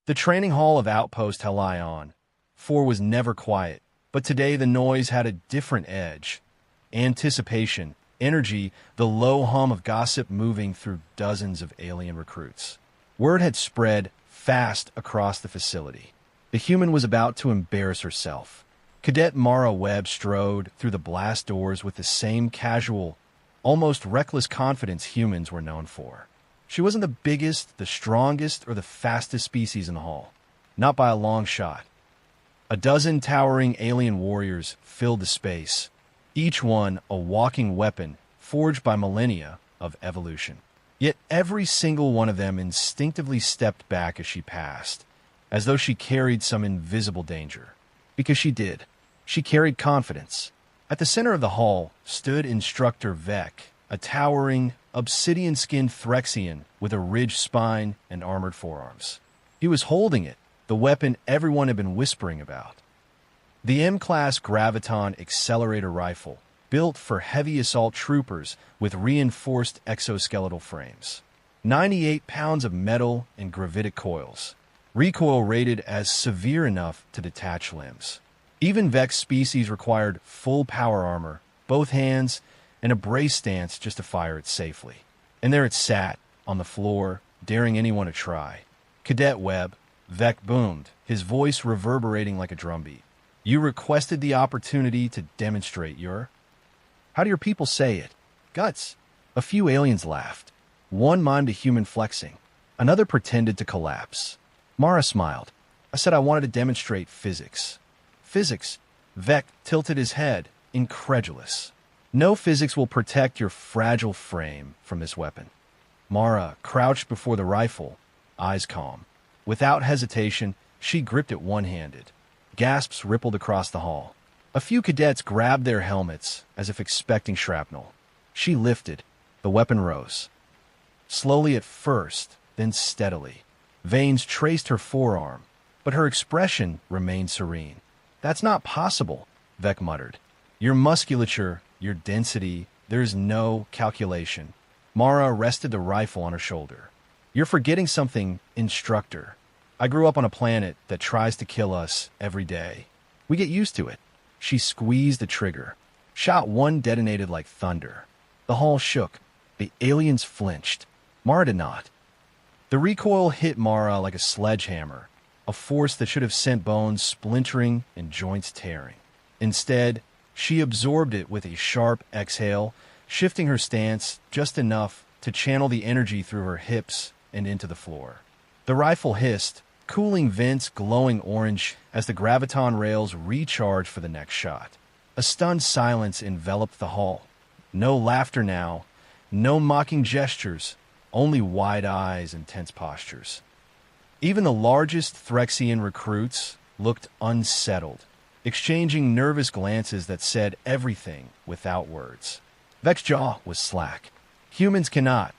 The training hall of Outpost Helion 4 was never quiet, but today the noise had a different edge. Anticipation, energy, the low hum of gossip moving through dozens of alien recruits. Word had spread fast across the facility. The human was about to embarrass herself. Cadet Mara Webb strode through the blast doors with the same casual, almost reckless confidence humans were known for. She wasn't the biggest, the strongest, or the fastest species in the hall. Not by a long shot. A dozen towering alien warriors filled the space, each one a walking weapon forged by millennia of evolution. Yet every single one of them instinctively stepped back as she passed, as though she carried some invisible danger. Because she did. She carried confidence. At the center of the hall stood Instructor Vec, a towering, obsidian-skinned Threxian with a ridged spine and armored forearms. He was holding it, the weapon everyone had been whispering about. The M-Class Graviton Accelerator Rifle, built for heavy assault troopers with reinforced exoskeletal frames. 98 pounds of metal and gravitic coils. Recoil rated as severe enough to detach limbs. Even Vec's species required full power armor, both hands, and a brace stance just to fire it safely. And there it sat, on the floor, daring anyone to try. Cadet Webb, Vec boomed, his voice reverberating like a drumbeat. You requested the opportunity to demonstrate your... How do your people say it? Guts. A few aliens laughed. One mimed a human flexing. Another pretended to collapse. Mara smiled. I said I wanted to demonstrate physics. Physics? Vec tilted his head, incredulous. No physics will protect your fragile frame from this weapon. Mara crouched before the rifle, eyes calm. Without hesitation, she gripped it one-handed. Gasps rippled across the hall. A few cadets grabbed their helmets, as if expecting shrapnel. She lifted. The weapon rose. Slowly at first, then steadily. Veins traced her forearm, but her expression remained serene. That's not possible, Vec muttered. Your musculature, your density, there's no calculation. Mara rested the rifle on her shoulder. You're forgetting something, Instructor. I grew up on a planet that tries to kill us every day. We get used to it. She squeezed the trigger. Shot one detonated like thunder. The hall shook. The aliens flinched. Mara did not. The recoil hit Mara like a sledgehammer, a force that should have sent bones splintering and joints tearing. Instead, she absorbed it with a sharp exhale, shifting her stance just enough to channel the energy through her hips and into the floor. The rifle hissed, cooling vents glowing orange as the graviton rails recharged for the next shot. A stunned silence enveloped the hall. No laughter now, no mocking gestures, only wide eyes and tense postures. Even the largest Threxian recruits looked unsettled, exchanging nervous glances that said everything without words. Vec's jaw was slack. Humans cannot.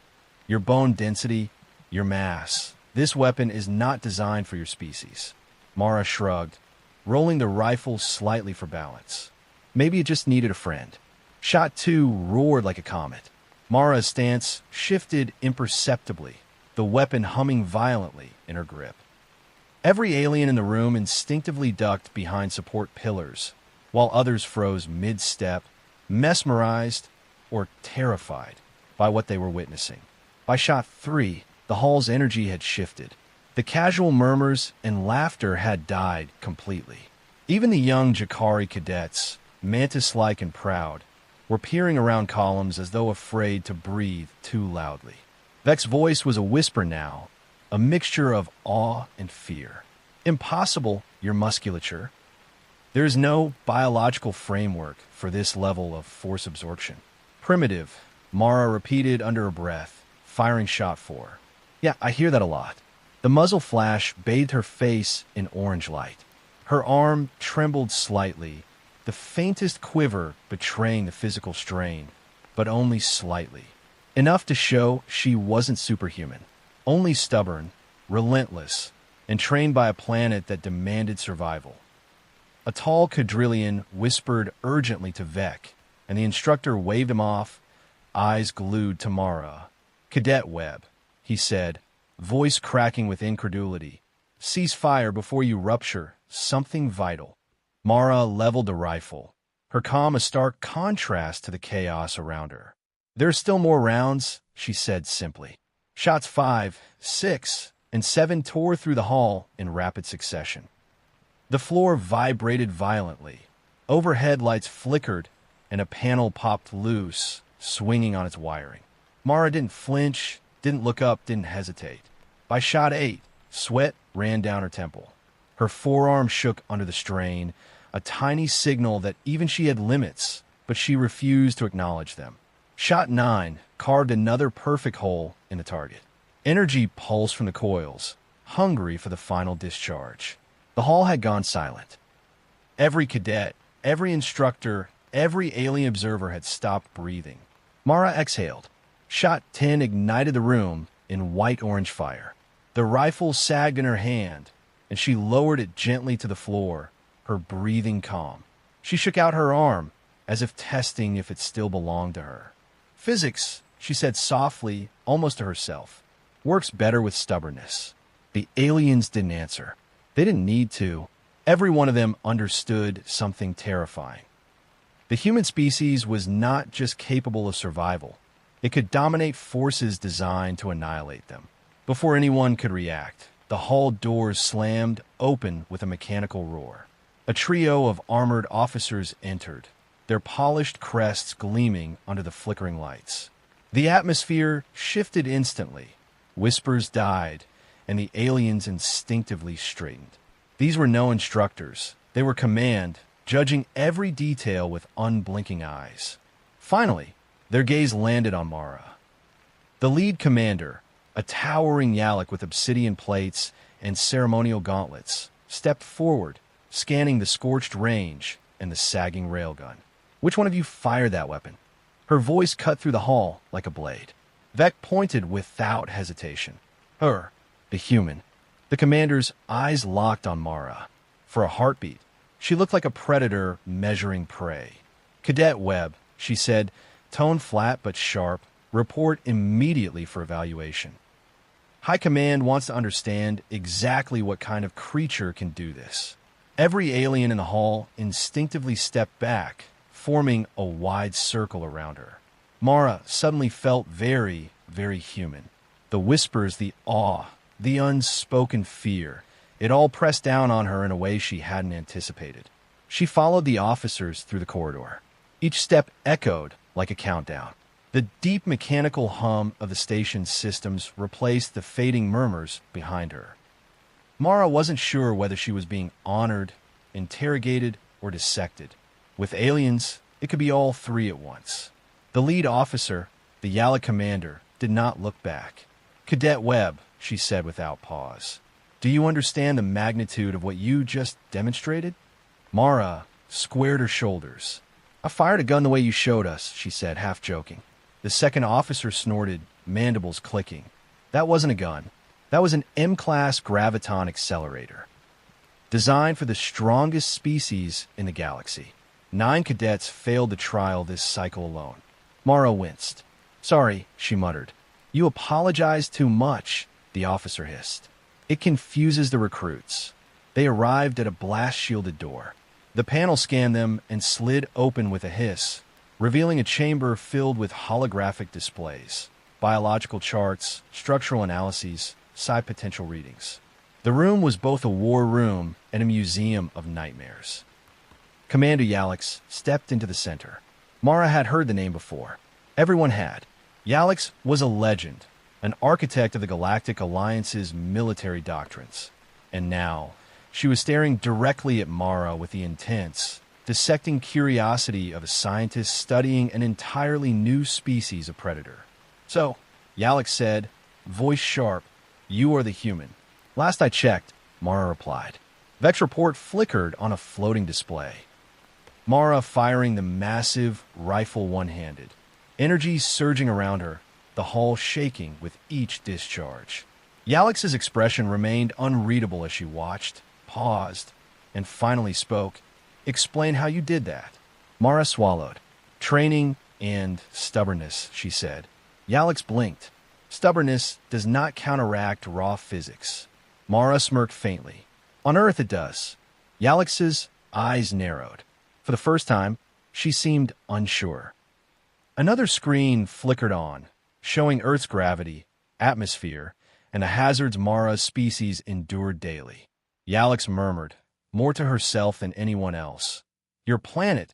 Your bone density, your mass. This weapon is not designed for your species. Mara shrugged, rolling the rifle slightly for balance. Maybe it just needed a friend. Shot 2 roared like a comet. Mara's stance shifted imperceptibly, the weapon humming violently in her grip. Every alien in the room instinctively ducked behind support pillars, while others froze mid-step, mesmerized or terrified by what they were witnessing. By shot 3, the hall's energy had shifted. The casual murmurs and laughter had died completely. Even the young Jakari cadets, mantis-like and proud, were peering around columns as though afraid to breathe too loudly. Vec's voice was a whisper now, a mixture of awe and fear. Impossible, your musculature. There is no biological framework for this level of force absorption. Primitive, Mara repeated under her breath, firing shot 4. Yeah, I hear that a lot. The muzzle flash bathed her face in orange light. Her arm trembled slightly, the faintest quiver betraying the physical strain, but only slightly. Enough to show she wasn't superhuman, only stubborn, relentless, and trained by a planet that demanded survival. A tall quadrillion whispered urgently to Vec, and the instructor waved him off, eyes glued to Mara. Cadet Webb, he said, voice cracking with incredulity. Cease fire before you rupture something vital. Mara leveled the rifle, her calm a stark contrast to the chaos around her. There are still more rounds, she said simply. Shots 5, 6, and 7 tore through the hall in rapid succession. The floor vibrated violently. Overhead lights flickered, and a panel popped loose, swinging on its wiring. Mara didn't flinch, didn't look up, didn't hesitate. By shot 8, sweat ran down her temple. Her forearm shook under the strain, a tiny signal that even she had limits, but she refused to acknowledge them. Shot 9 carved another perfect hole in the target. Energy pulsed from the coils, hungry for the final discharge. The hall had gone silent. Every cadet, every instructor, every alien observer had stopped breathing. Mara exhaled. Shot 10 ignited the room in white-orange fire. The rifle sagged in her hand, and she lowered it gently to the floor, her breathing calm. She shook out her arm, as if testing if it still belonged to her. Physics, she said softly, almost to herself, works better with stubbornness. The aliens didn't answer. They didn't need to. Every one of them understood something terrifying. The human species was not just capable of survival. It could dominate forces designed to annihilate them. Before anyone could react, the hall doors slammed open with a mechanical roar. A trio of armored officers entered, their polished crests gleaming under the flickering lights. The atmosphere shifted instantly. Whispers died, and the aliens instinctively straightened. These were no instructors. They were command, judging every detail with unblinking eyes. Finally, their gaze landed on Mara. The lead commander, a towering Yalak with obsidian plates and ceremonial gauntlets, stepped forward, scanning the scorched range and the sagging railgun. Which one of you fired that weapon? Her voice cut through the hall like a blade. Vec pointed without hesitation. Her, the human. The commander's eyes locked on Mara. For a heartbeat, she looked like a predator measuring prey. Cadet Webb, she said, tone flat but sharp, report immediately for evaluation. High Command wants to understand exactly what kind of creature can do this. Every alien in the hall instinctively stepped back, forming a wide circle around her. Mara suddenly felt very, very human. The whispers, the awe, the unspoken fear, it all pressed down on her in a way she hadn't anticipated. She followed the officers through the corridor. Each step echoed like a countdown. The deep mechanical hum of the station's systems replaced the fading murmurs behind her. Mara wasn't sure whether she was being honored, interrogated, or dissected. With aliens, it could be all three at once. The lead officer, the Yalak commander, did not look back. Cadet Webb, she said without pause, do you understand the magnitude of what you just demonstrated? Mara squared her shoulders. I fired a gun the way you showed us, she said, half joking. The second officer snorted, mandibles clicking. That wasn't a gun. That was an M-Class Graviton Accelerator, designed for the strongest species in the galaxy. 9 cadets failed the trial this cycle alone. Mara winced. Sorry, she muttered. You apologize too much, the officer hissed. It confuses the recruits. They arrived at a blast-shielded door. The panel scanned them and slid open with a hiss, revealing a chamber filled with holographic displays, biological charts, structural analyses, psi potential readings. The room was both a war room and a museum of nightmares. Commander Yalix stepped into the center. Mara had heard the name before. Everyone had. Yalix was a legend, an architect of the Galactic Alliance's military doctrines. And now, she was staring directly at Mara with the intense, dissecting curiosity of a scientist studying an entirely new species of predator. So, Yalix said, voice sharp, you are the human. Last I checked, Mara replied. Vec's report flickered on a floating display. Mara firing the massive rifle one-handed. Energy surging around her, the hull shaking with each discharge. Yalix's expression remained unreadable as she watched, paused, and finally spoke. Explain how you did that. Mara swallowed. Training and stubbornness, she said. Yalix blinked. Stubbornness does not counteract raw physics. Mara smirked faintly. On Earth it does. Yalix's eyes narrowed. For the first time, she seemed unsure. Another screen flickered on, showing Earth's gravity, atmosphere, and the hazards Mara's species endured daily. Yalix murmured, more to herself than anyone else. Your planet?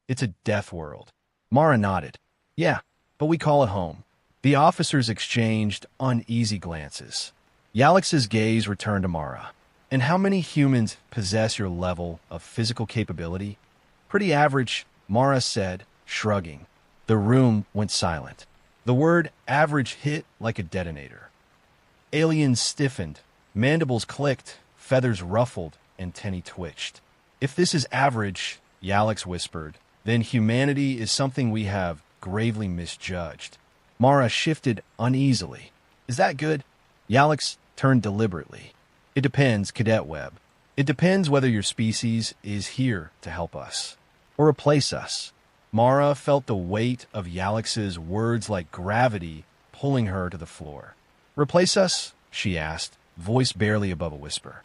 It's a death world. Mara nodded. Yeah, but we call it home. The officers exchanged uneasy glances. Yalix's gaze returned to Mara. And how many humans possess your level of physical capability? Pretty average, Mara said, shrugging. The room went silent. The word average hit like a detonator. Aliens stiffened, mandibles clicked, feathers ruffled, and Tenny twitched. If this is average, Yalix whispered, then humanity is something we have gravely misjudged. Mara shifted uneasily. Is that good? Yalix turned deliberately. It depends, Cadet Webb. It depends whether your species is here to help us or replace us. Mara felt the weight of Yalix's words like gravity pulling her to the floor. Replace us? She asked, voice barely above a whisper.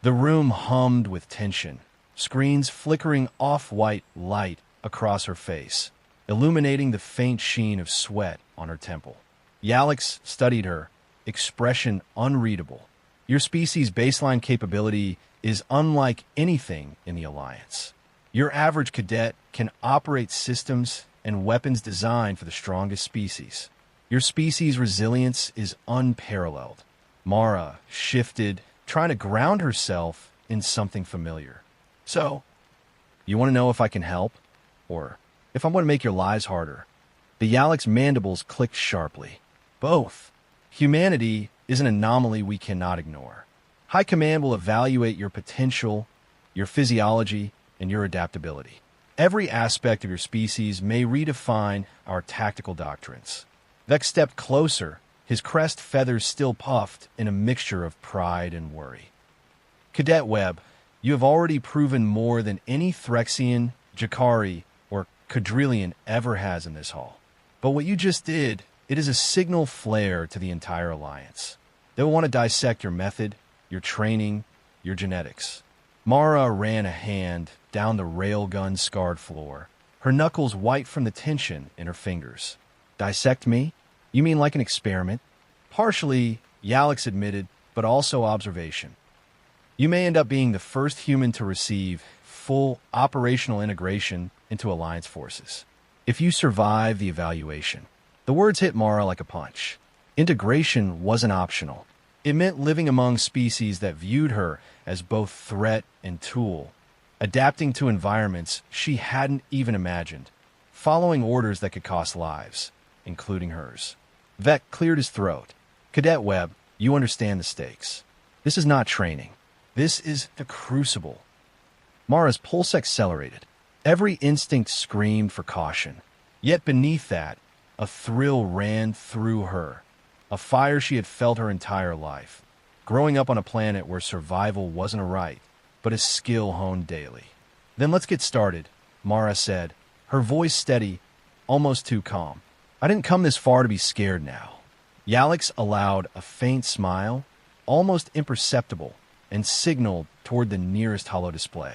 The room hummed with tension, screens flickering off-white light across her face, illuminating the faint sheen of sweat on her temple. Yalix studied her, expression unreadable. Your species' baseline capability is unlike anything in the Alliance. Your average cadet can operate systems and weapons designed for the strongest species. Your species' resilience is unparalleled. Mara shifted, trying to ground herself in something familiar. So, you want to know if I can help? Or if I'm going to make your lives harder? The Yalix mandibles clicked sharply. Both. Humanity is an anomaly we cannot ignore. High Command will evaluate your potential, your physiology, and your adaptability. Every aspect of your species may redefine our tactical doctrines. Vex stepped closer, his crest feathers still puffed in a mixture of pride and worry. Cadet Webb, you have already proven more than any Threxian, Jakari, or Quadrillion ever has in this hall. But what you just did, it is a signal flare to the entire Alliance. They will want to dissect your method, your training, your genetics. Mara ran a hand down the railgun-scarred floor, her knuckles white from the tension in her fingers. Dissect me? You mean like an experiment? Partially, Yalix admitted, but also observation. You may end up being the first human to receive full operational integration into Alliance forces. If you survive the evaluation. The words hit Mara like a punch. Integration wasn't optional. It meant living among species that viewed her as both threat and tool, adapting to environments she hadn't even imagined, following orders that could cost lives, including hers. Vec cleared his throat. Cadet Webb, you understand the stakes. This is not training. This is the crucible. Mara's pulse accelerated. Every instinct screamed for caution. Yet beneath that, a thrill ran through her, a fire she had felt her entire life, growing up on a planet where survival wasn't a right, but a skill honed daily. Then let's get started, Mara said, her voice steady, almost too calm. I didn't come this far to be scared now. Yalix allowed a faint smile, almost imperceptible, and signaled toward the nearest holo display.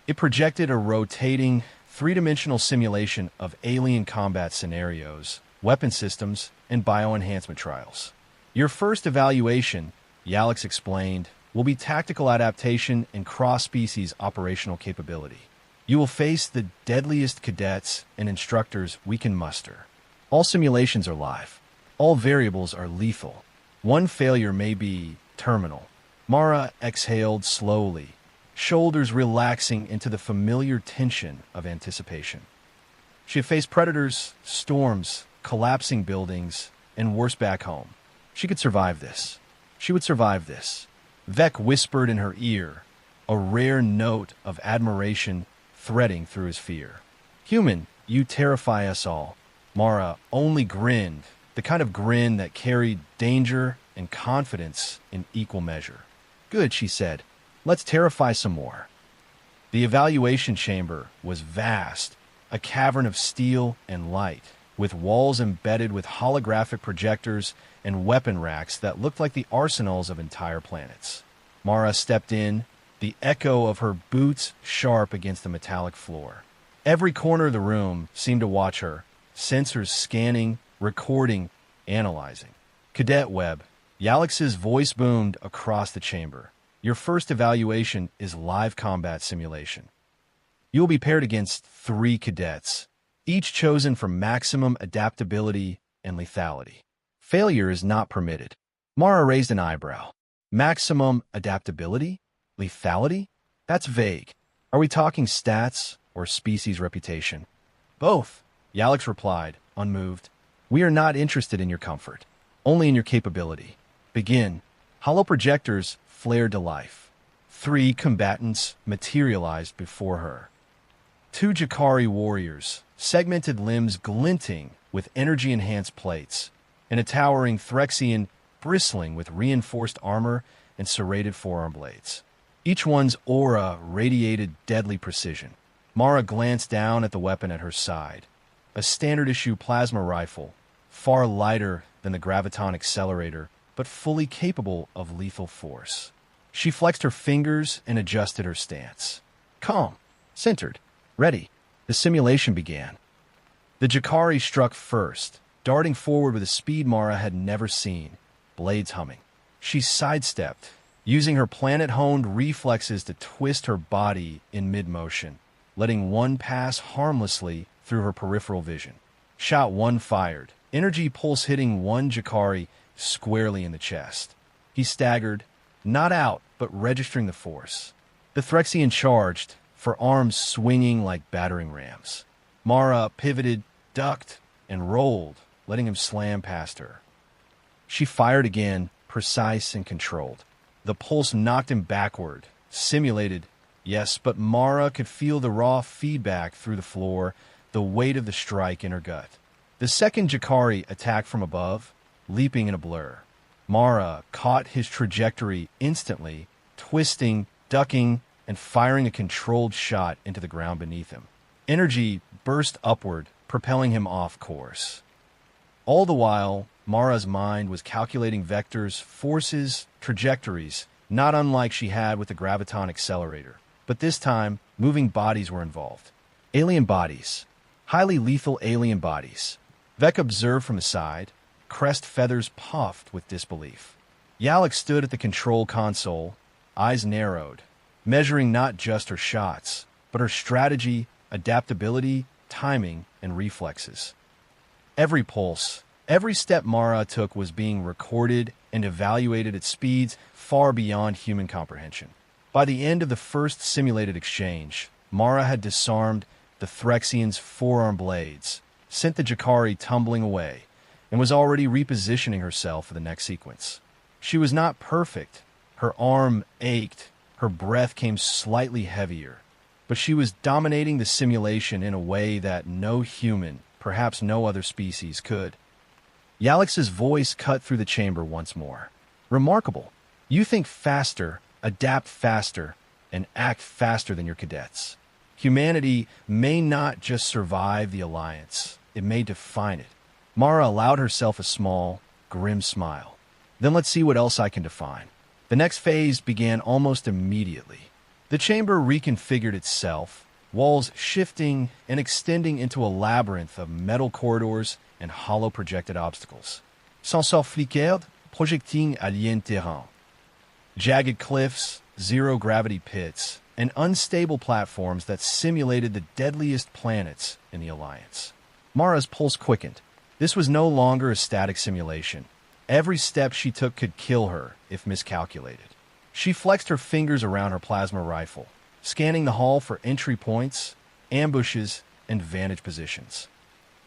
It projected a rotating, three-dimensional simulation of alien combat scenarios, weapon systems, and bioenhancement trials. Your first evaluation, Yalix explained, will be tactical adaptation and cross-species operational capability. You will face the deadliest cadets and instructors we can muster. All simulations are live. All variables are lethal. One failure may be terminal. Mara exhaled slowly, shoulders relaxing into the familiar tension of anticipation. She had faced predators, storms, collapsing buildings, and worse back home. She could survive this. She would survive this. Vec whispered in her ear, a rare note of admiration threading through his fear. Human, you terrify us all. Mara only grinned, the kind of grin that carried danger and confidence in equal measure. Good, she said. Let's terrify some more. The evaluation chamber was vast, a cavern of steel and light, with walls embedded with holographic projectors and weapon racks that looked like the arsenals of entire planets. Mara stepped in, the echo of her boots sharp against the metallic floor. Every corner of the room seemed to watch her, sensors scanning, recording, analyzing. Cadet Webb, Yalex's voice boomed across the chamber. Your first evaluation is live combat simulation. You'll be paired against 3 cadets, each chosen for maximum adaptability and lethality. Failure is not permitted. Mara raised an eyebrow. Maximum adaptability? Lethality? That's vague. Are we talking stats or species reputation? Both, Yalex replied, unmoved. We are not interested in your comfort, only in your capability. Begin. Hollow projectors flared to life. 3 combatants materialized before her. 2 Jakari warriors, segmented limbs glinting with energy-enhanced plates, and a towering Threxian bristling with reinforced armor and serrated forearm blades. Each one's aura radiated deadly precision. Mara glanced down at the weapon at her side. A standard-issue plasma rifle, far lighter than the Graviton Accelerator, but fully capable of lethal force. She flexed her fingers and adjusted her stance. Calm, centered, ready. The simulation began. The Jakari struck first, darting forward with a speed Mara had never seen, blades humming. She sidestepped, using her planet-honed reflexes to twist her body in mid-motion, letting one pass harmlessly through her peripheral vision. Shot 1 fired, energy pulse hitting one Jakari squarely in the chest. He staggered, not out, but registering the force. The Threxian charged, for arms swinging like battering rams. Mara pivoted, ducked, and rolled, letting him slam past her. She fired again, precise and controlled. The pulse knocked him backward, simulated, yes, but Mara could feel the raw feedback through the floor, the weight of the strike in her gut. The second Jakari attacked from above, leaping in a blur. Mara caught his trajectory instantly, twisting, ducking, and firing a controlled shot into the ground beneath him. Energy burst upward, propelling him off course. All the while, Mara's mind was calculating vectors, forces, trajectories, not unlike she had with the Graviton Accelerator. But this time, moving bodies were involved. Alien bodies. Highly lethal alien bodies. Vec observed from the side, crest feathers puffed with disbelief. Yalek stood at the control console, eyes narrowed, measuring not just her shots, but her strategy, adaptability, timing, and reflexes. Every pulse, every step Mara took was being recorded and evaluated at speeds far beyond human comprehension. By the end of the first simulated exchange, Mara had disarmed the Threxian's forearm blades, sent the Jakari tumbling away, and was already repositioning herself for the next sequence. She was not perfect. Her arm ached, her breath came slightly heavier, but she was dominating the simulation in a way that no human, perhaps no other species, could. Yalex's voice cut through the chamber once more. Remarkable. You think faster, adapt faster, and act faster than your cadets. Humanity may not just survive the Alliance, it may define it. Mara allowed herself a small, grim smile. Then let's see what else I can define. The next phase began almost immediately. The chamber reconfigured itself, walls shifting and extending into a labyrinth of metal corridors and hollow projected obstacles. Sensors fliquèrent, projecting alien terrain. Jagged cliffs, zero-gravity pits, and unstable platforms that simulated the deadliest planets in the Alliance. Mara's pulse quickened. This was no longer a static simulation. Every step she took could kill her if miscalculated. She flexed her fingers around her plasma rifle, scanning the hall for entry points, ambushes, and vantage positions.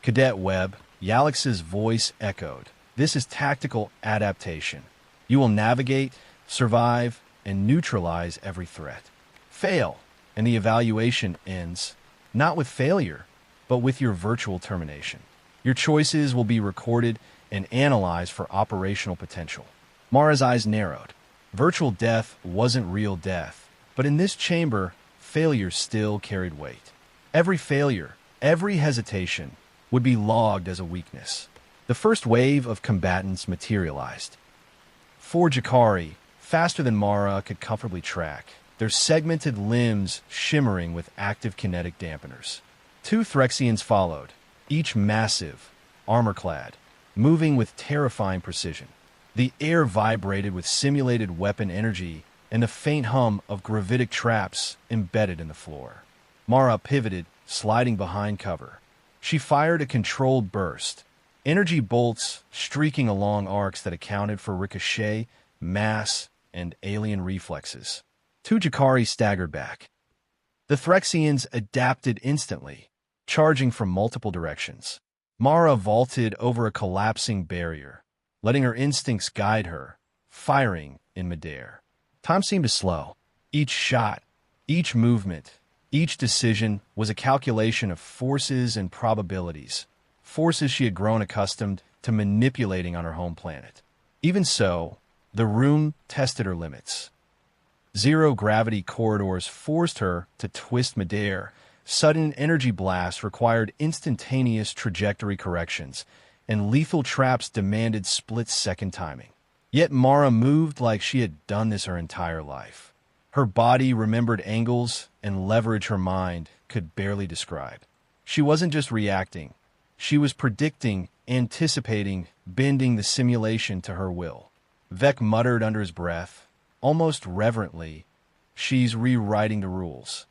Cadet Webb, Yalex's voice echoed. This is tactical adaptation. You will navigate, survive, and neutralize every threat. Fail, and the evaluation ends, not with failure, but with your virtual termination. Your choices will be recorded and analyzed for operational potential. Mara's eyes narrowed. Virtual death wasn't real death, but in this chamber, failure still carried weight. Every failure, every hesitation, would be logged as a weakness. The first wave of combatants materialized. Four Jakari, faster than Mara could comfortably track, their segmented limbs shimmering with active kinetic dampeners. Two Threxians followed, each massive, armor-clad, moving with terrifying precision. The air vibrated with simulated weapon energy and the faint hum of gravitic traps embedded in the floor. Mara pivoted, sliding behind cover. She fired a controlled burst, energy bolts streaking along arcs that accounted for ricochet, mass, and alien reflexes. Two Jakari staggered back. The Threxians adapted instantly, charging from multiple directions. Mara vaulted over a collapsing barrier, letting her instincts guide her, firing in midair. Time seemed to slow. Each shot, each movement, each decision was a calculation of forces and probabilities, forces she had grown accustomed to manipulating on her home planet. Even so, the room tested her limits. Zero-gravity corridors forced her to twist midair. Sudden energy blasts required instantaneous trajectory corrections, and lethal traps demanded split-second timing. Yet Mara moved like she had done this her entire life. Her body remembered angles and leverage her mind could barely describe. She wasn't just reacting. She was predicting, anticipating, bending the simulation to her will. Vec muttered under his breath, almost reverently, "She's rewriting the rules."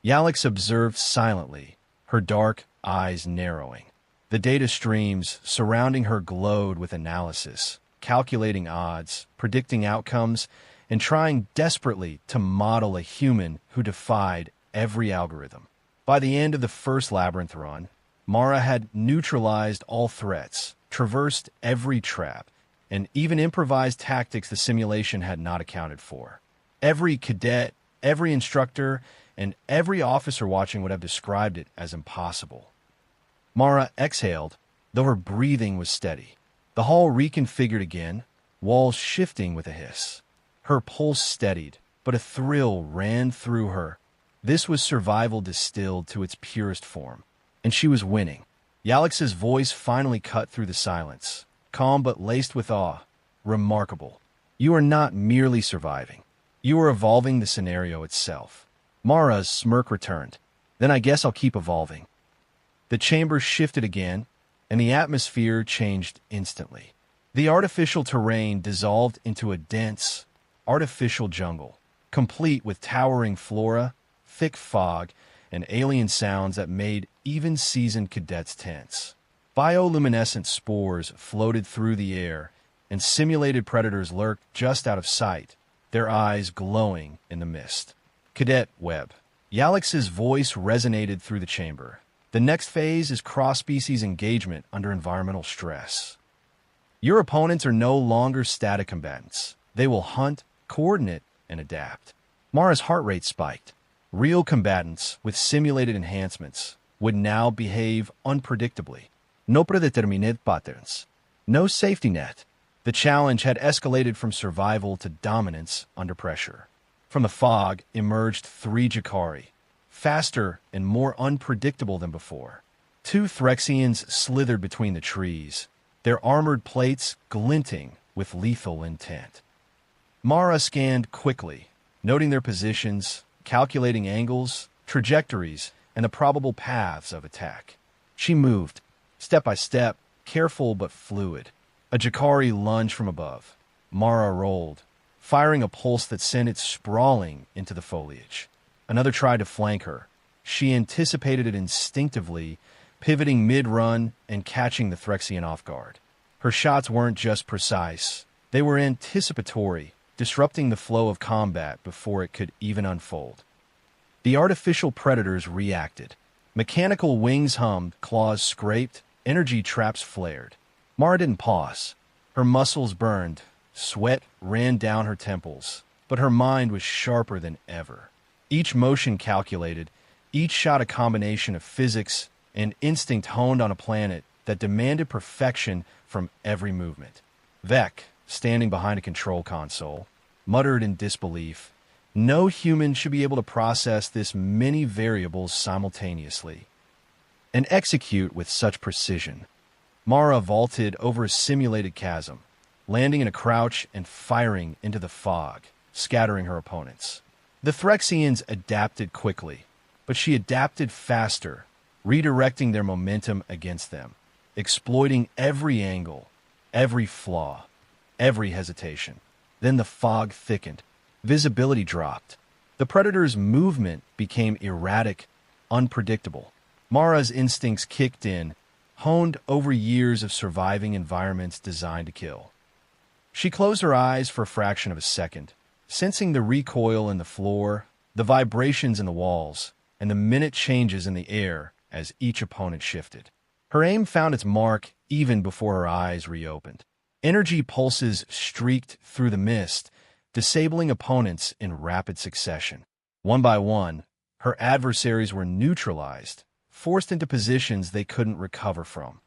Yalix observed silently, her dark eyes narrowing. The data streams surrounding her glowed with analysis, calculating odds, predicting outcomes, and trying desperately to model a human who defied every algorithm. By the end of the first labyrinth run, Mara had neutralized all threats, traversed every trap, and even improvised tactics the simulation had not accounted for. Every cadet, every instructor, and every officer watching would have described it as impossible. Mara exhaled, though her breathing was steady. The hall reconfigured again, walls shifting with a hiss. Her pulse steadied, but a thrill ran through her. This was survival distilled to its purest form, and she was winning. Yalix's voice finally cut through the silence, calm but laced with awe. "Remarkable. You are not merely surviving. You are evolving the scenario itself." Mara's smirk returned. "Then I guess I'll keep evolving." The chamber shifted again, and the atmosphere changed instantly. The artificial terrain dissolved into a dense, artificial jungle, complete with towering flora, thick fog, and alien sounds that made even seasoned cadets tense. Bioluminescent spores floated through the air, and simulated predators lurked just out of sight, their eyes glowing in the mist. "Cadet Webb." Yalix's voice resonated through the chamber. "The next phase is cross-species engagement under environmental stress. Your opponents are no longer static combatants. They will hunt, coordinate, and adapt." Mara's heart rate spiked. Real combatants with simulated enhancements would now behave unpredictably. No predetermined patterns. No safety net. The challenge had escalated from survival to dominance under pressure. From the fog emerged three Jakari, faster and more unpredictable than before. Two Threxians slithered between the trees, their armored plates glinting with lethal intent. Mara scanned quickly, noting their positions, calculating angles, trajectories, and the probable paths of attack. She moved, step by step, careful but fluid. A Jakari lunged from above. Mara rolled, firing a pulse that sent it sprawling into the foliage. Another tried to flank her. She anticipated it instinctively, pivoting mid-run and catching the Threxian off guard. Her shots weren't just precise. They were anticipatory, disrupting the flow of combat before it could even unfold. The artificial predators reacted. Mechanical wings hummed, claws scraped, energy traps flared. Mara didn't pause. Her muscles burned, sweat ran down her temples, but her mind was sharper than ever. Each motion calculated, each shot a combination of physics and instinct honed on a planet that demanded perfection from every movement. Vec, standing behind a control console, muttered in disbelief. No human should be able to process this many variables simultaneously and execute with such precision. Mara vaulted over a simulated chasm, landing in a crouch and firing into the fog, scattering her opponents. The Threxians adapted quickly, but she adapted faster, redirecting their momentum against them, exploiting every angle, every flaw, every hesitation. Then the fog thickened. Visibility dropped. The predator's movement became erratic, unpredictable. Mara's instincts kicked in, honed over years of surviving environments designed to kill. She closed her eyes for a fraction of a second, sensing the recoil in the floor, the vibrations in the walls, and the minute changes in the air as each opponent shifted. Her aim found its mark even before her eyes reopened. Energy pulses streaked through the mist, disabling opponents in rapid succession. One by one, her adversaries were neutralized, forced into positions they couldn't recover from.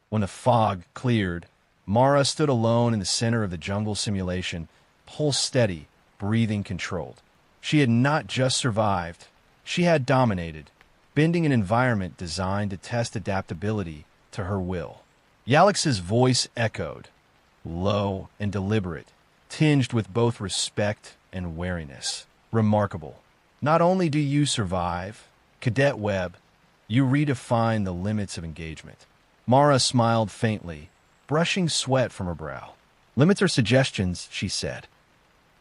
When the fog cleared, Mara stood alone in the center of the jungle simulation, pulse steady, breathing controlled. She had not just survived, she had dominated, bending an environment designed to test adaptability to her will. Yalix's voice echoed, low and deliberate, tinged with both respect and wariness. Remarkable. Not only do you survive, Cadet Webb, you redefine the limits of engagement. Mara smiled faintly, brushing sweat from her brow. Limits are suggestions, she said.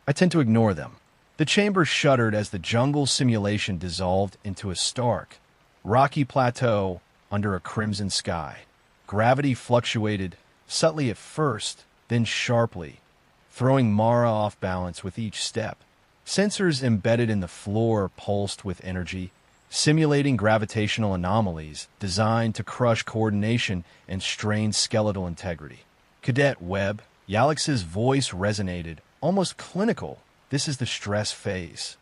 I tend to ignore them. The chamber shuddered as the jungle simulation dissolved into a stark, rocky plateau under a crimson sky. Gravity fluctuated, subtly at first, then sharply, throwing Mara off balance with each step. Sensors embedded in the floor pulsed with energy, simulating gravitational anomalies designed to crush coordination and strain skeletal integrity. Cadet Webb, Yalix's voice resonated, almost clinical. This is the stress phase.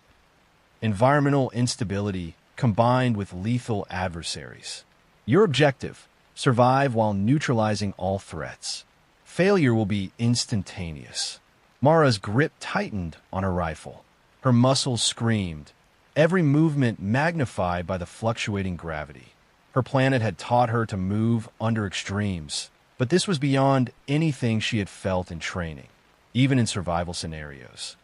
Environmental instability combined with lethal adversaries. Your objective, survive while neutralizing all threats. Failure will be instantaneous. Mara's grip tightened on her rifle. Her muscles screamed, every movement magnified by the fluctuating gravity. Her planet had taught her to move under extremes, but this was beyond anything she had felt in training, even in survival scenarios.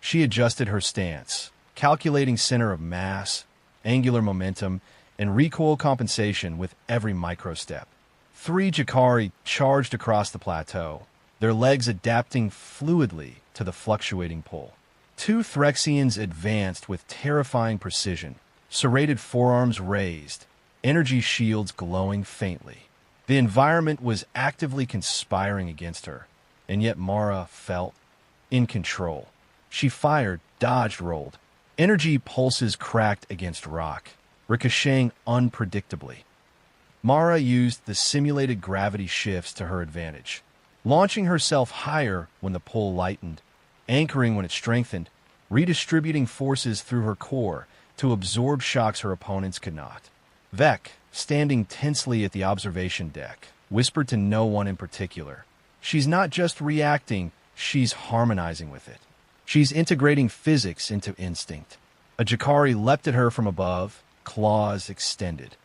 She adjusted her stance, calculating center of mass, angular momentum, and recoil compensation with every microstep. 3 Jakari charged across the plateau, their legs adapting fluidly to the fluctuating pull. 2 Threxians advanced with terrifying precision, serrated forearms raised, energy shields glowing faintly. The environment was actively conspiring against her, and yet Mara felt in control. She fired, dodged, rolled. Energy pulses cracked against rock, ricocheting unpredictably. Mara used the simulated gravity shifts to her advantage, launching herself higher when the pull lightened, anchoring when it strengthened, redistributing forces through her core to absorb shocks her opponents could not. Vec, standing tensely at the observation deck, whispered to no one in particular. She's not just reacting, she's harmonizing with it. She's integrating physics into instinct. A Jakari leapt at her from above, claws extended.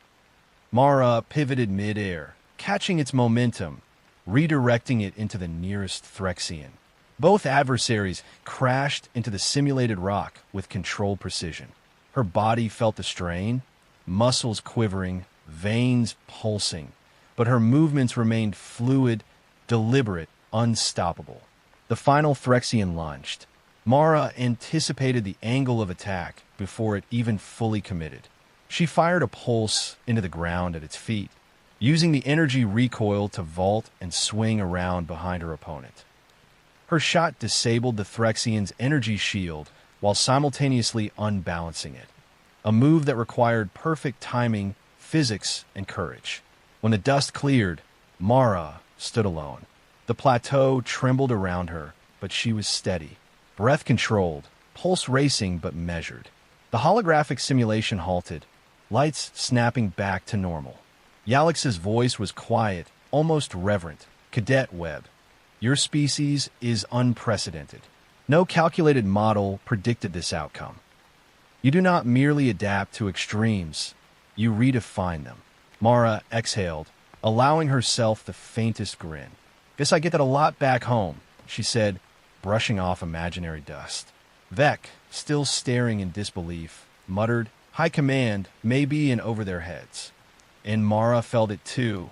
Mara pivoted mid-air, catching its momentum, redirecting it into the nearest Threxian. Both adversaries crashed into the simulated rock with controlled precision. Her body felt the strain, muscles quivering, veins pulsing, but her movements remained fluid, deliberate, unstoppable. The final Threxian lunged. Mara anticipated the angle of attack before it even fully committed. She fired a pulse into the ground at its feet, using the energy recoil to vault and swing around behind her opponent. Her shot disabled the Threxian's energy shield while simultaneously unbalancing it, a move that required perfect timing, physics, and courage. When the dust cleared, Mara stood alone. The plateau trembled around her, but she was steady, breath controlled, pulse racing but measured. The holographic simulation halted, lights snapping back to normal. Yalix's voice was quiet, almost reverent. Cadet Webb, your species is unprecedented. No calculated model predicted this outcome. You do not merely adapt to extremes, you redefine them. Mara exhaled, allowing herself the faintest grin. "Guess I get that a lot back home," she said, brushing off imaginary dust. Vec, still staring in disbelief, muttered, "High command may be in over their heads." And Mara felt it too.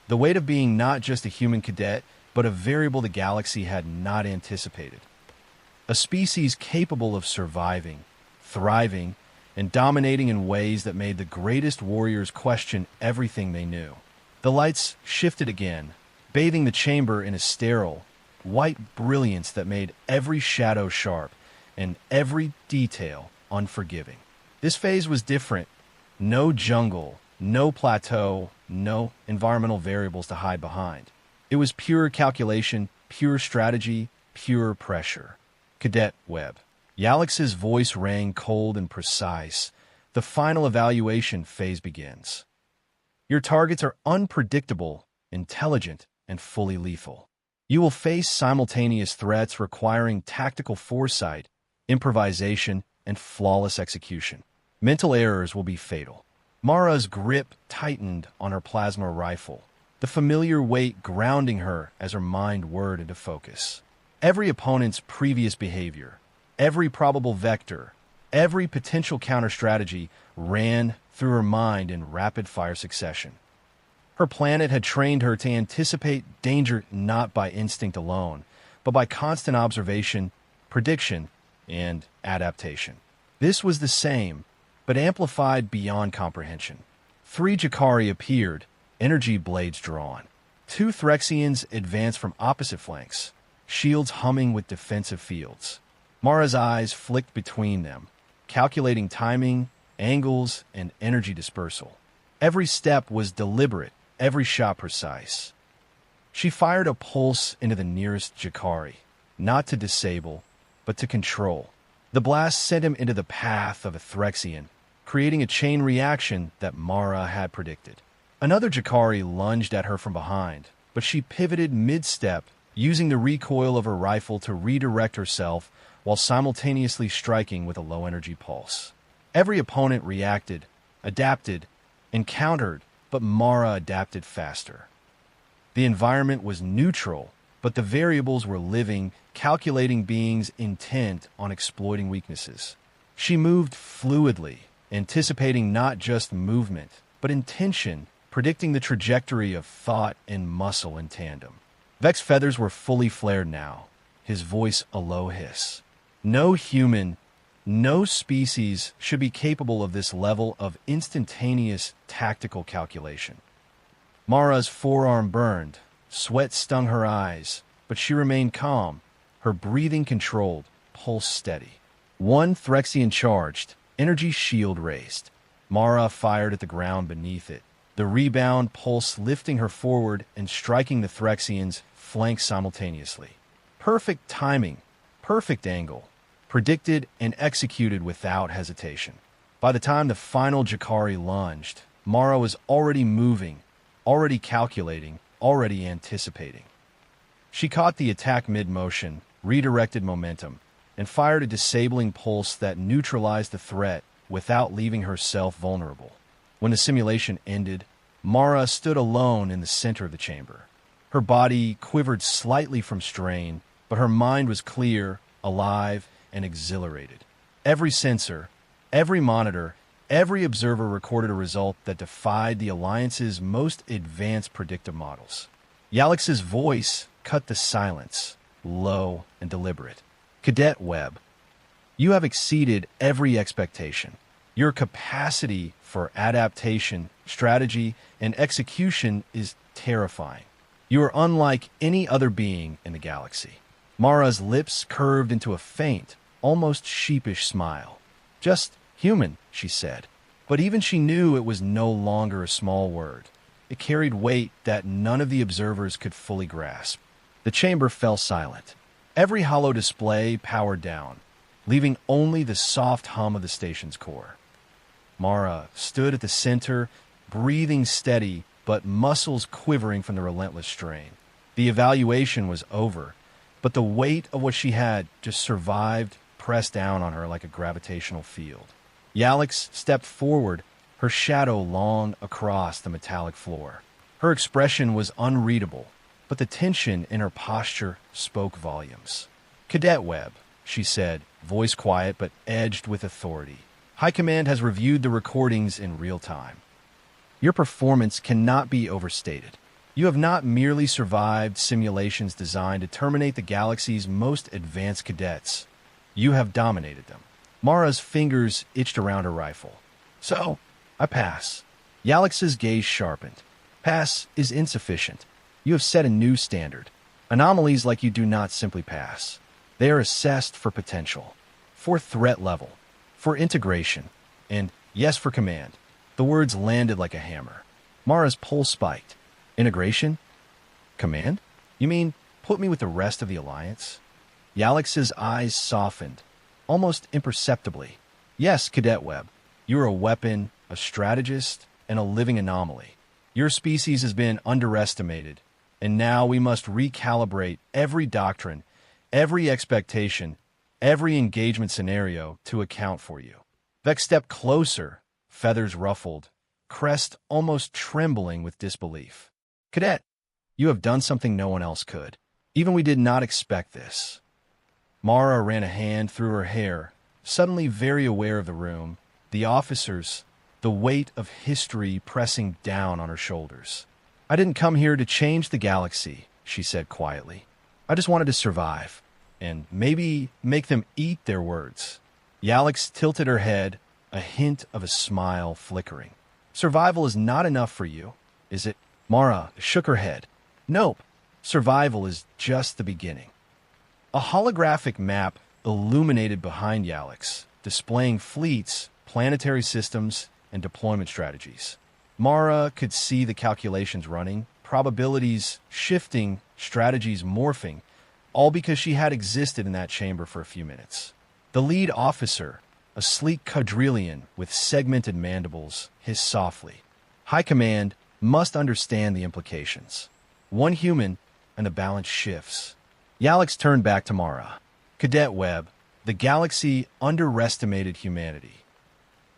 The weight of being not just a human cadet, but a variable the galaxy had not anticipated. A species capable of surviving, thriving, and dominating in ways that made the greatest warriors question everything they knew. The lights shifted again, bathing the chamber in a sterile, white brilliance that made every shadow sharp and every detail unforgiving. This phase was different. No jungle, no plateau, no environmental variables to hide behind. It was pure calculation, pure strategy, pure pressure. Cadet Webb. Yalix's voice rang cold and precise. The final evaluation phase begins. Your targets are unpredictable, intelligent, and fully lethal. You will face simultaneous threats requiring tactical foresight, improvisation, and flawless execution. Mental errors will be fatal. Mara's grip tightened on her plasma rifle, the familiar weight grounding her as her mind whirred into focus. Every opponent's previous behavior, every probable vector, every potential counter-strategy ran through her mind in rapid-fire succession. Her planet had trained her to anticipate danger not by instinct alone, but by constant observation, prediction, and adaptation. This was the same, but amplified beyond comprehension. 3 Jakari appeared, energy blades drawn. 2 Threxians advanced from opposite flanks, shields humming with defensive fields. Mara's eyes flicked between them, calculating timing, angles, and energy dispersal. Every step was deliberate, every shot precise. She fired a pulse into the nearest Jakari, not to disable, but to control. The blast sent him into the path of a Threxian, creating a chain reaction that Mara had predicted. Another Jakari lunged at her from behind, but she pivoted mid-step, using the recoil of her rifle to redirect herself while simultaneously striking with a low-energy pulse. Every opponent reacted, adapted, and countered, but Mara adapted faster. The environment was neutral, but the variables were living, calculating beings intent on exploiting weaknesses. She moved fluidly, anticipating not just movement, but intention, predicting the trajectory of thought and muscle in tandem. Vec's feathers were fully flared now, his voice a low hiss. No human, no species should be capable of this level of instantaneous tactical calculation. Mara's forearm burned, sweat stung her eyes, but she remained calm, her breathing controlled, pulse steady. 1 Threxian charged, energy shield raised. Mara fired at the ground beneath it, the rebound pulse lifting her forward and striking the Threxian's flank simultaneously. Perfect timing, perfect angle, predicted and executed without hesitation. By the time the final Jakari lunged, Mara was already moving, already calculating, already anticipating. She caught the attack mid-motion, redirected momentum, and fired a disabling pulse that neutralized the threat without leaving herself vulnerable. When the simulation ended, Mara stood alone in the center of the chamber. Her body quivered slightly from strain, but her mind was clear, alive, and exhilarated. Every sensor, every monitor, every observer recorded a result that defied the Alliance's most advanced predictive models. Yalix's voice cut the silence, low and deliberate. Cadet Webb, you have exceeded every expectation. Your capacity for adaptation, strategy, and execution is terrifying. You are unlike any other being in the galaxy. Mara's lips curved into a faint, almost sheepish smile. Just human, she said. But even she knew it was no longer a small word. It carried weight that none of the observers could fully grasp. The chamber fell silent. Every hollow display powered down, leaving only the soft hum of the station's core. Mara stood at the center, breathing steady, but muscles quivering from the relentless strain. The evaluation was over, but the weight of what she had just survived, pressed down on her like a gravitational field. Yalix stepped forward, her shadow long across the metallic floor. Her expression was unreadable, but the tension in her posture spoke volumes. "Cadet Webb," she said, voice quiet but edged with authority. "High Command has reviewed the recordings in real time. Your performance cannot be overstated. You have not merely survived simulations designed to terminate the galaxy's most advanced cadets. You have dominated them." Mara's fingers itched around her rifle. "So, I pass." Yalix's gaze sharpened. "Pass is insufficient. You have set a new standard. Anomalies like you do not simply pass. They are assessed for potential, for threat level, for integration, and, yes, for command." The words landed like a hammer. Mara's pulse spiked. "Integration? Command? You mean put me with the rest of the Alliance?" Yalix's eyes softened, almost imperceptibly. "Yes, Cadet Webb. You are a weapon, a strategist, and a living anomaly. Your species has been underestimated, and now we must recalibrate every doctrine, every expectation, every engagement scenario to account for you." Vex stepped closer, feathers ruffled, crest almost trembling with disbelief. "Cadet, you have done something no one else could. Even we did not expect this." Mara ran a hand through her hair, suddenly very aware of the room, the officers, the weight of history pressing down on her shoulders. "I didn't come here to change the galaxy," she said quietly. "I just wanted to survive, and maybe make them eat their words." Yalix tilted her head, a hint of a smile flickering. "Survival is not enough for you, is it?" Mara shook her head. "Nope. Survival is just the beginning." A holographic map illuminated behind Yalix, displaying fleets, planetary systems, and deployment strategies. Mara could see the calculations running, probabilities shifting, strategies morphing, all because she had existed in that chamber for a few minutes. The lead officer, a sleek quadrillion with segmented mandibles, hissed softly. "High Command must understand the implications. One human, and the balance shifts." Yalix turned back to Mara. "Cadet Webb, the galaxy underestimated humanity.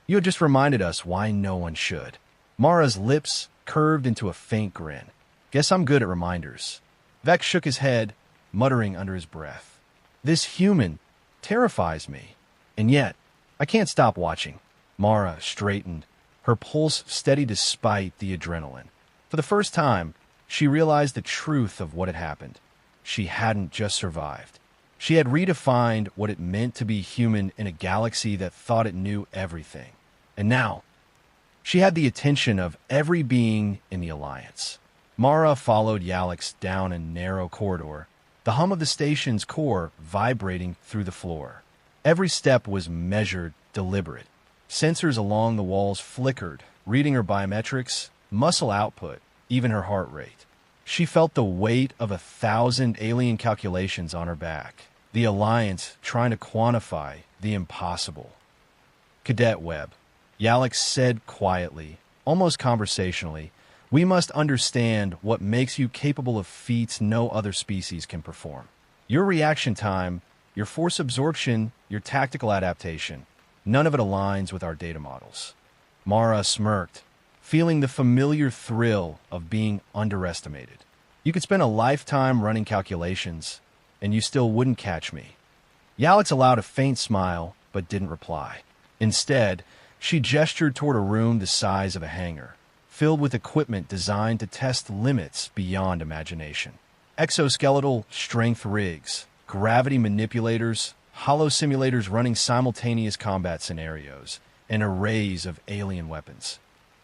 You had just reminded us why no one should." Mara's lips curved into a faint grin. "Guess I'm good at reminders." Vex shook his head, muttering under his breath. "This human terrifies me, and yet I can't stop watching." Mara straightened, her pulse steady despite the adrenaline. For the first time, she realized the truth of what had happened. She hadn't just survived. She had redefined what it meant to be human in a galaxy that thought it knew everything. And now, she had the attention of every being in the Alliance. Mara followed Yalix down a narrow corridor, the hum of the station's core vibrating through the floor. Every step was measured, deliberate. Sensors along the walls flickered, reading her biometrics, muscle output, even her heart rate. She felt the weight of 1,000 alien calculations on her back, the Alliance trying to quantify the impossible. "Cadet Webb," Yalix said quietly, almost conversationally, "we must understand what makes you capable of feats no other species can perform. Your reaction time, your force absorption, your tactical adaptation, none of it aligns with our data models." Mara smirked, feeling the familiar thrill of being underestimated. "You could spend a lifetime running calculations, and you still wouldn't catch me." Yalix allowed a faint smile, but didn't reply. Instead, she gestured toward a room the size of a hangar, filled with equipment designed to test limits beyond imagination. Exoskeletal strength rigs, gravity manipulators, hollow simulators running simultaneous combat scenarios, and arrays of alien weapons.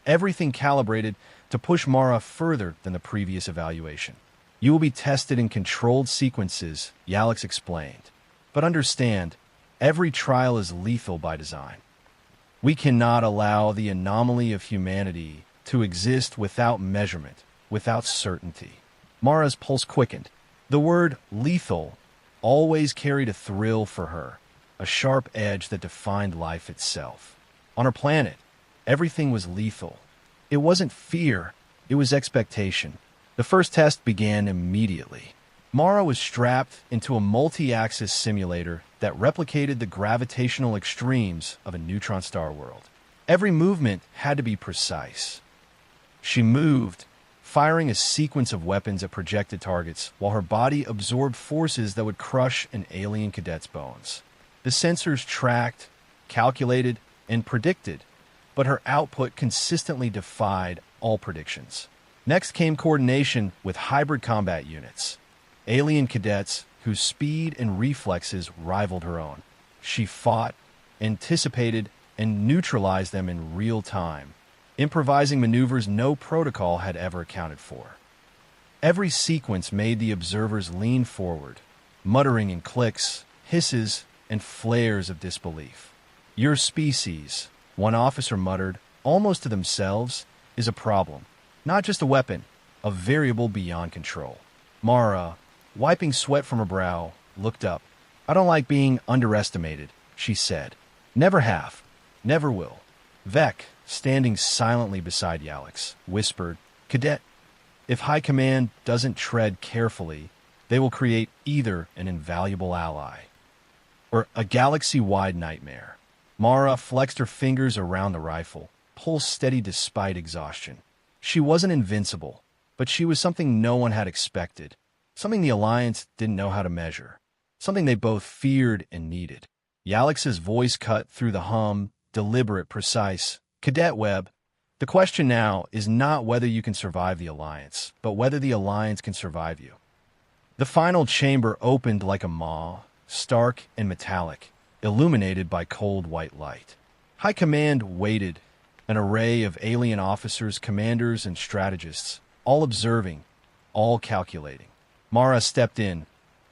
Everything calibrated to push Mara further than the previous evaluation. "You will be tested in controlled sequences," Yalix explained. "But understand, every trial is lethal by design. We cannot allow the anomaly of humanity to exist without measurement, without certainty." Mara's pulse quickened. The word lethal always carried a thrill for her, a sharp edge that defined life itself. On her planet, everything was lethal. It wasn't fear, it was expectation. The first test began immediately. Mara was strapped into a multi-axis simulator that replicated the gravitational extremes of a neutron star world. Every movement had to be precise. She moved, firing a sequence of weapons at projected targets while her body absorbed forces that would crush an alien cadet's bones. The sensors tracked, calculated, and predicted, but her output consistently defied all predictions. Next came coordination with hybrid combat units, alien cadets whose speed and reflexes rivaled her own. She fought, anticipated, and neutralized them in real time, improvising maneuvers no protocol had ever accounted for. Every sequence made the observers lean forward, muttering in clicks, hisses, and flares of disbelief. "Your species," one officer muttered, almost to themselves, "is a problem. Not just a weapon, a variable beyond control." Mara, wiping sweat from her brow, looked up. "I don't like being underestimated," she said. "Never have. Never will." Vec, standing silently beside Yalix, whispered, "Cadet, if High Command doesn't tread carefully, they will create either an invaluable ally or a galaxy-wide nightmare." Mara flexed her fingers around the rifle, pulse steady despite exhaustion. She wasn't invincible, but she was something no one had expected, something the Alliance didn't know how to measure, something they both feared and needed. Yalix's voice cut through the hum, deliberate, precise. "Cadet Webb, the question now is not whether you can survive the Alliance, but whether the Alliance can survive you." The final chamber opened like a maw, stark and metallic, illuminated by cold white light. High Command waited, an array of alien officers, commanders, and strategists, all observing, all calculating. Mara stepped in,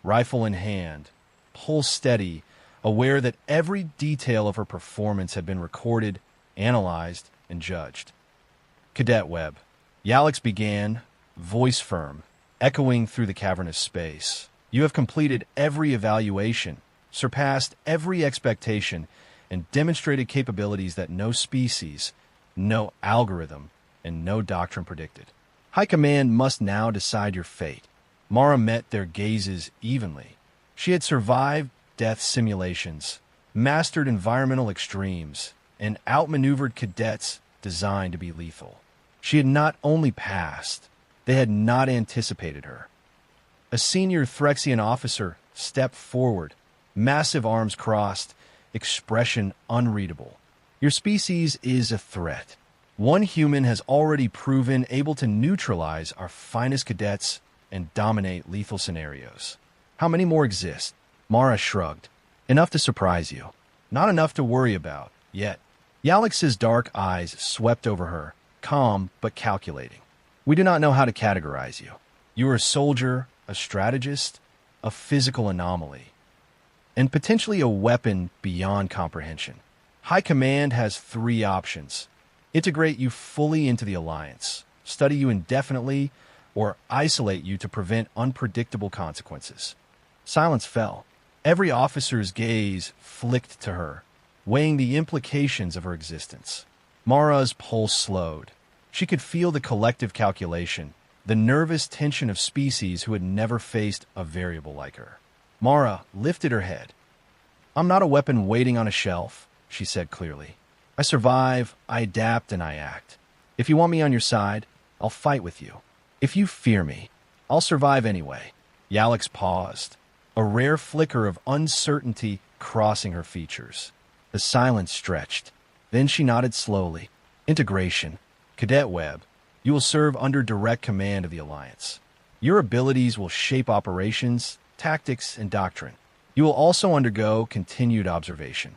rifle in hand, pulse steady, aware that every detail of her performance had been recorded, analyzed, and judged. "Cadet Webb," Yalix began, voice firm, echoing through the cavernous space. "You have completed every evaluation, surpassed every expectation, and demonstrated capabilities that no species, no algorithm, and no doctrine predicted. High Command must now decide your fate." Mara met their gazes evenly. She had survived death simulations, mastered environmental extremes, and outmaneuvered cadets designed to be lethal. She had not only passed, they had not anticipated her. A senior Threxian officer stepped forward, massive arms crossed, expression unreadable. "Your species is a threat. One human has already proven able to neutralize our finest cadets and dominate lethal scenarios. How many more exist?" Mara shrugged. "Enough to surprise you. Not enough to worry about, yet." Yalix's dark eyes swept over her, calm but calculating. "We do not know how to categorize you. You are a soldier, a strategist, a physical anomaly, and potentially a weapon beyond comprehension. High Command has three options: integrate you fully into the Alliance, study you indefinitely, or isolate you to prevent unpredictable consequences." Silence fell. Every officer's gaze flicked to her, weighing the implications of her existence. Mara's pulse slowed. She could feel the collective calculation, the nervous tension of species who had never faced a variable like her. Mara lifted her head. "I'm not a weapon waiting on a shelf," she said clearly. "I survive, I adapt, and I act. If you want me on your side, I'll fight with you. If you fear me, I'll survive anyway." Yalix paused, a rare flicker of uncertainty crossing her features. The silence stretched. Then she nodded slowly. "Integration. Cadet Webb, you will serve under direct command of the Alliance. Your abilities will shape operations, tactics, and doctrine. You will also undergo continued observation.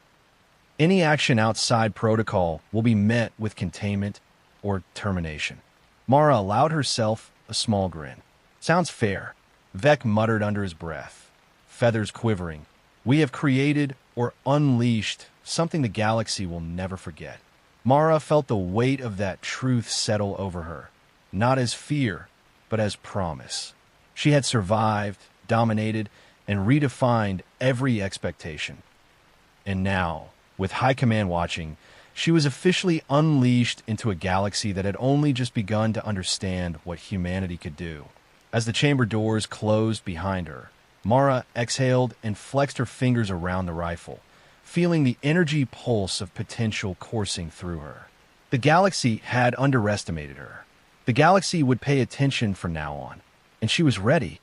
Any action outside protocol will be met with containment or termination." Mara allowed herself a small grin. "Sounds fair," Vec muttered under his breath, feathers quivering. "We have created or unleashed something the galaxy will never forget." Mara felt the weight of that truth settle over her, not as fear, but as promise. She had survived, dominated, and redefined every expectation. And now, with High Command watching, she was officially unleashed into a galaxy that had only just begun to understand what humanity could do. As the chamber doors closed behind her, Mara exhaled and flexed her fingers around the rifle, feeling the energy pulse of potential coursing through her. The galaxy had underestimated her. The galaxy would pay attention from now on, and she was ready.